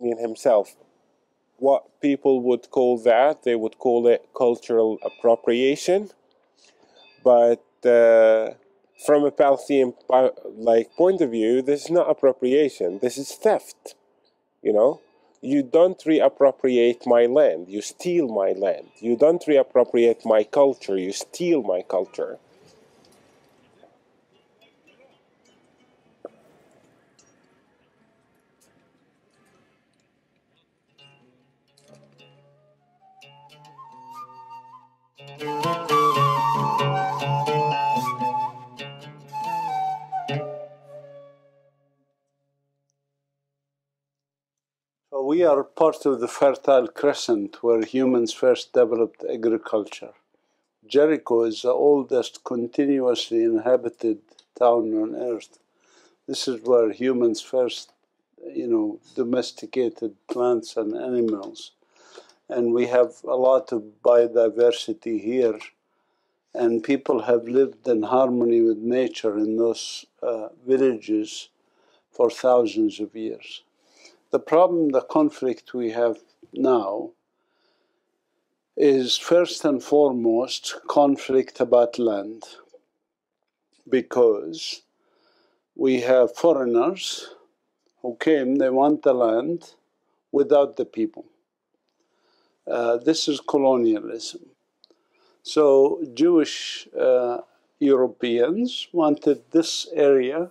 Palestinian himself. What people would call that, they would call it cultural appropriation. But from a Palestinian point of view, this is not appropriation. This is theft. You know, you don't reappropriate my land. You steal my land. You don't reappropriate my culture. You steal my culture. We are part of the Fertile Crescent where humans first developed agriculture. Jericho is the oldest continuously inhabited town on earth. This is where humans first, domesticated plants and animals. And we have a lot of biodiversity here. And people have lived in harmony with nature in those villages for thousands of years. The problem, the conflict we have now is first and foremost conflict about land, because we have foreigners who came, they want the land without the people. This is colonialism. So Jewish Europeans wanted this area,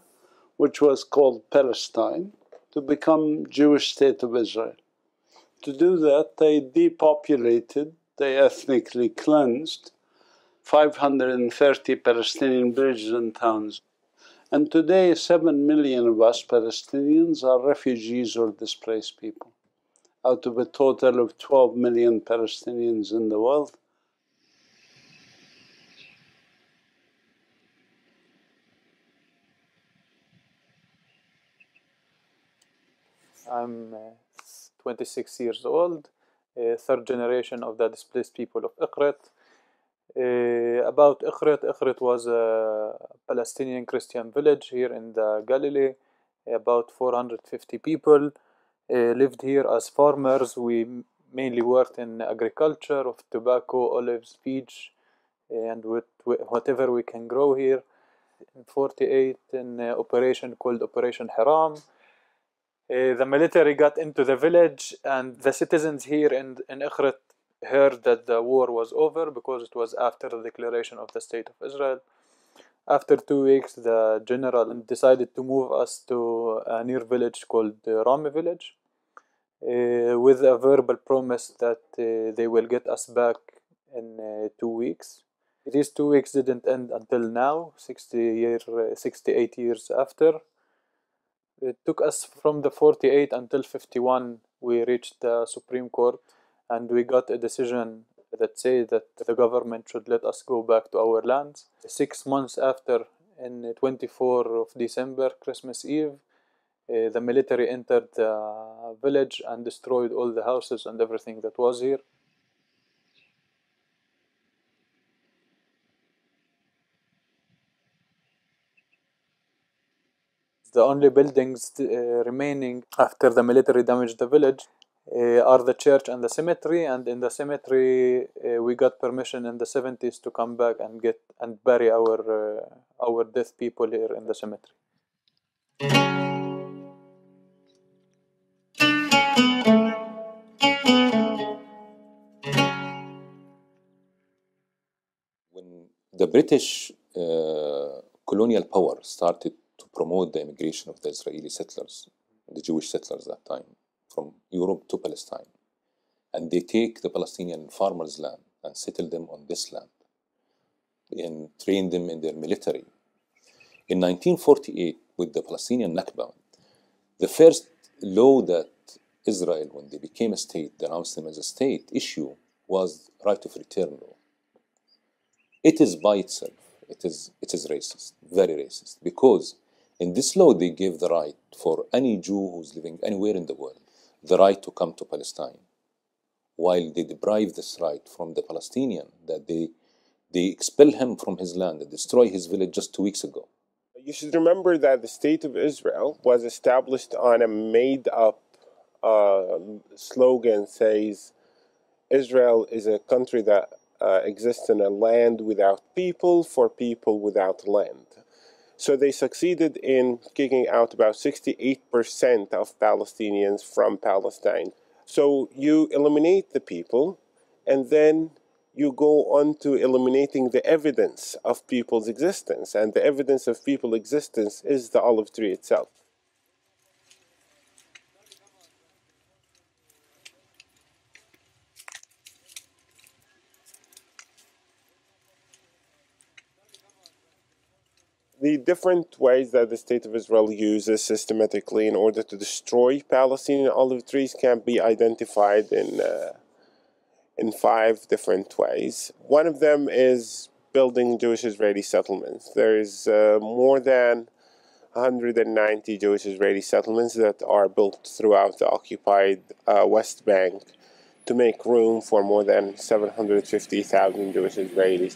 which was called Palestine, to become Jewish state of Israel. To do that, they depopulated, they ethnically cleansed 530 Palestinian villages and towns. And today 7 million of us Palestinians are refugees or displaced people, out of a total of 12 million Palestinians in the world. I'm 26 years old, third generation of the displaced people of Iqrit. About Iqrit was a Palestinian Christian village here in the Galilee. About 450 people lived here as farmers. We mainly worked in agriculture of tobacco, olives, peach, and with whatever we can grow here. In 48, an operation called Operation Hiram. The military got into the village, and the citizens here in Iqrit heard that the war was over because it was after the declaration of the State of Israel. After 2 weeks, the general decided to move us to a near village called Rami village, with a verbal promise that they will get us back in 2 weeks. These 2 weeks didn't end until now, 68 years after. It took us from the 48 until 51, we reached the Supreme Court, and we got a decision that said that the government should let us go back to our lands. 6 months after, in 24 of December, Christmas Eve, the military entered the village and destroyed all the houses and everything that was here. The only buildings remaining after the military damaged the village are the church and the cemetery, and in the cemetery we got permission in the 70s to come back and bury our dead people here in the cemetery. When the British colonial power started to promote the immigration of the Israeli settlers, the Jewish settlers at that time, from Europe to Palestine, and they take the Palestinian farmers' land and settle them on this land and train them in their military. In 1948, with the Palestinian Nakba, the first law that Israel, when they became a state, they announced them as a state issue, was right of return law. It is by itself, it is racist, very racist, because in this law they gave the right for any Jew who's living anywhere in the world, the right to come to Palestine, while they deprive this right from the Palestinian, that they expel him from his land and destroy his village just 2 weeks ago. You should remember that the State of Israel was established on a made-up slogan says, Israel is a country that exists in a land without people, for people without land. So they succeeded in kicking out about 68% of Palestinians from Palestine. So you eliminate the people, and then you go on to eliminating the evidence of people's existence. And the evidence of people's existence is the olive tree itself. The different ways that the State of Israel uses systematically in order to destroy Palestinian olive trees can be identified in 5 different ways. One of them is building Jewish-Israeli settlements. There is more than 190 Jewish-Israeli settlements that are built throughout the occupied West Bank to make room for more than 750,000 Jewish Israelis.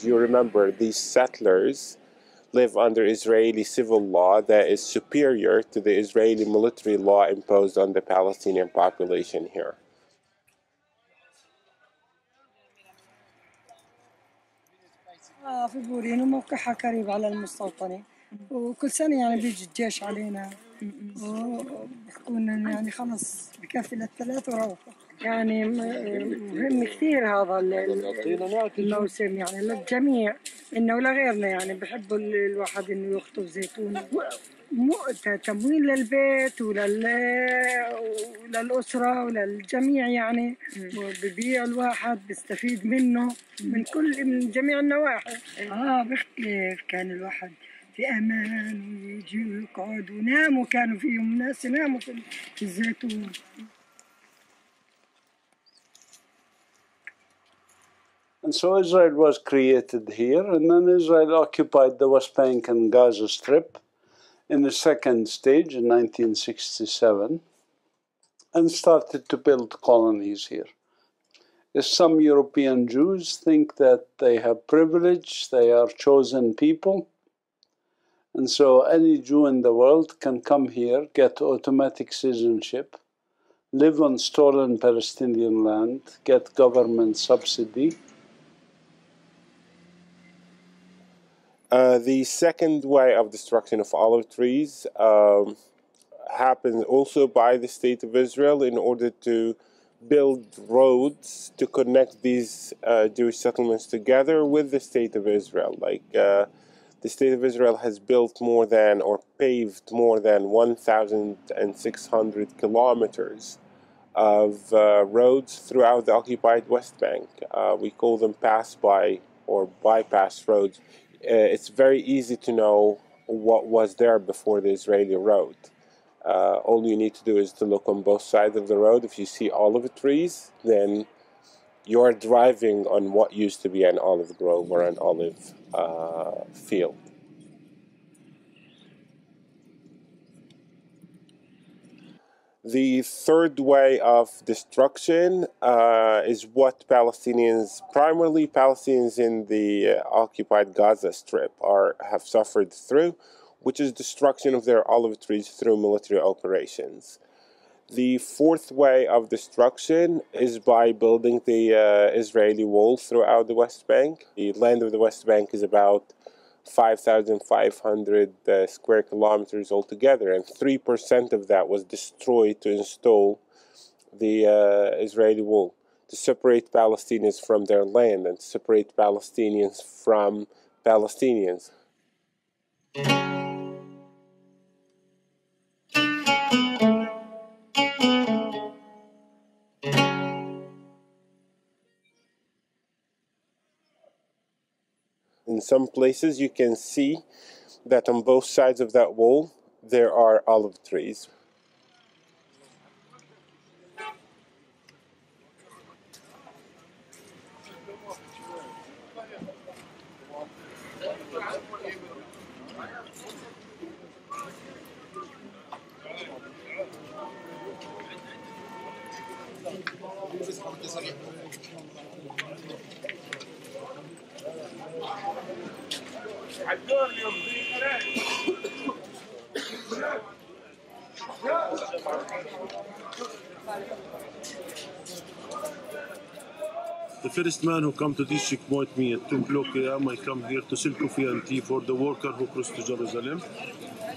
You remember, these settlers live under Israeli civil law that is superior to the Israeli military law imposed on the Palestinian population here. في بورين وموقعها قريب على المستوطنة وكل سنة يعني بيجي الجيش علينا وبيحكوا لنا يعني خلص بكفي للثلاث وروحوا يعني مهم كثير هذا الموسم يعني للجميع إنه لغيرنا يعني بحبوا الواحد إنه يخطف زيتون تمويل للبيت وللأسرة وللجميع يعني ببيع الواحد بيستفيد منه من جميع النواحي. بيختلف، كان الواحد في أمان ويجي ويقعد وناموا، كانوا فيهم ناس يناموا في الزيتون. And so Israel was created here, and then Israel occupied the West Bank and Gaza Strip in the second stage in 1967 and started to build colonies here. Some European Jews think that they have privilege, they are chosen people, and so any Jew in the world can come here, get automatic citizenship, live on stolen Palestinian land, get government subsidy. The second way of destruction of olive trees happens also by the State of Israel in order to build roads to connect these Jewish settlements together with the State of Israel. Like the State of Israel has built more than, or paved more than 1,600 kilometers of roads throughout the occupied West Bank. We call them pass-by or bypass roads. It's very easy to know what was there before the Israeli road. All you need to do is to look on both sides of the road. If you see olive trees, then you're driving on what used to be an olive grove or an olive field. The third way of destruction is what Palestinians, primarily Palestinians in the occupied Gaza Strip, have suffered through, which is destruction of their olive trees through military operations. The fourth way of destruction is by building the Israeli wall throughout the West Bank. The land of the West Bank is about 5,500 square kilometers altogether, and 3% of that was destroyed to install the Israeli wall, to separate Palestinians from their land and to separate Palestinians from Palestinians. In some places you can see that on both sides of that wall there are olive trees. The first man who come to this checkpoint, me at 2 o'clock a.m., I come here to sell coffee and tea for the worker who cross to Jerusalem.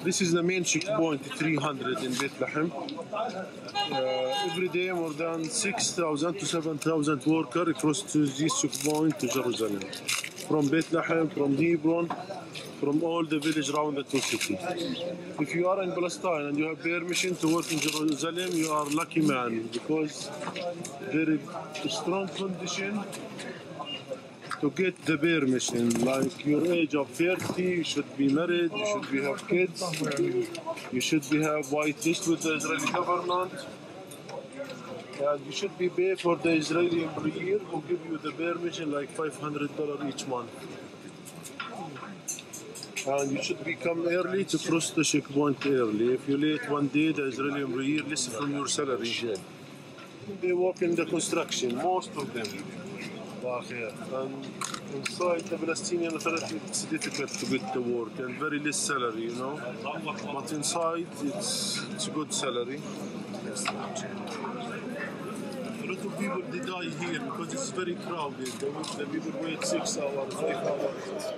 This is the main checkpoint 300 in Bethlehem. Every day more than 6,000 to 7,000 workers cross to this checkpoint to Jerusalem. From Bethlehem, from Hebron, from all the village around the two cities. If you are in Palestine and you have permission to work in Jerusalem, you are lucky man, because there is a strong condition to get the permission. Like your age of 30, you should be married, you should be have kids, you should be have white list with the Israeli government, and you should be paid for the Israeli employer who give you the permission like $500 each month. And you should become early to cross the checkpoint early. If you late one day, the Israeli employer less from your salary. They work in the construction, most of them. And inside the Palestinian Authority, it's difficult to get the work and very less salary, you know. But inside, it's a good salary. A lot of people they die here because it's very crowded. The people wait 6 hours, 5 hours.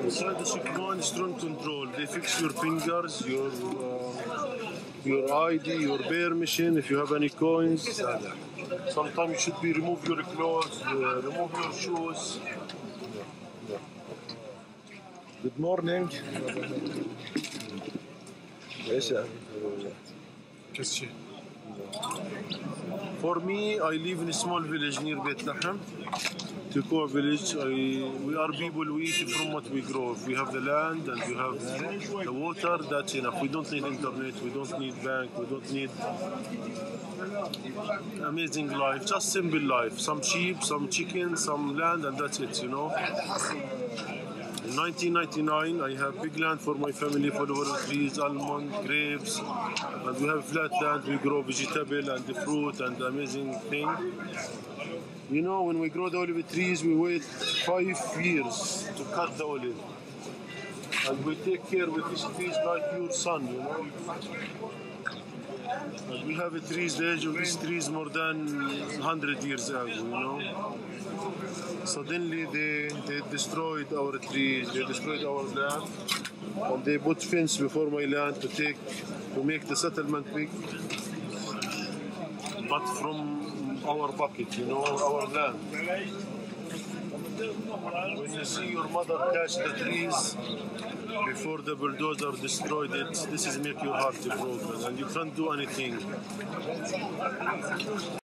Inside the checkpoint, strong control. They fix your fingers, your ID, your permission, if you have any coins. Sometimes you should be remove your clothes, remove your shoes. Good morning. For me, I live in a small village near Bethlehem, Tekoa village. We are people, we eat from what we grow. If we have the land and we have the water, that's enough. We don't need internet, we don't need bank, we don't need amazing life, just simple life. Some sheep, some chicken, some land, and that's it, you know. In 1999, I have big land for my family, full of trees, almond, grapes, and we have flat land. We grow vegetable and the fruit and the amazing thing. You know, when we grow the olive trees, we wait 5 years to cut the olive, and we take care with these trees like your son, you know. And we have trees, the age of these trees more than 100 years ago, you know. Suddenly they destroyed our trees, they destroyed our land, and they put fence before my land to make the settlement big, but from our pocket, you know, our land. When you see your mother catch the trees before the bulldozer destroyed it, this is make your heart broken, and you can't do anything.